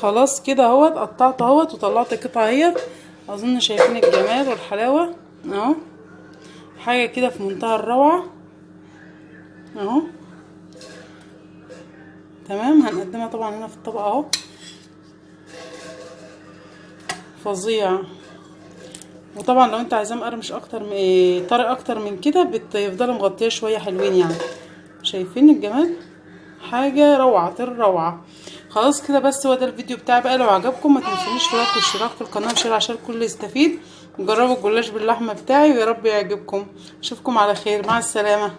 خلاص كده اهوت، قطعت اهوت وطلعت قطعه اهيت. اظن شايفين الجمال والحلاوه اهو، حاجه كده في منتهى الروعه اهو. تمام، هنقدمها طبعا هنا في الطبق اهو، فظيع. وطبعا لو انت عايزاه مقرمش اكتر من طري اكتر من كده بتفضلي مغطيه شويه حلوين يعني. شايفين الجمال؟ حاجه روعه الروعه. خلاص كده بس، هو ده الفيديو بتاعي بقى. لو عجبكم ما تنسونيش في لايك واشتراك في القناه وشير عشان الكل يستفيد. جربوا الجلاش باللحمه بتاعي ويا رب يعجبكم. اشوفكم على خير، مع السلامه.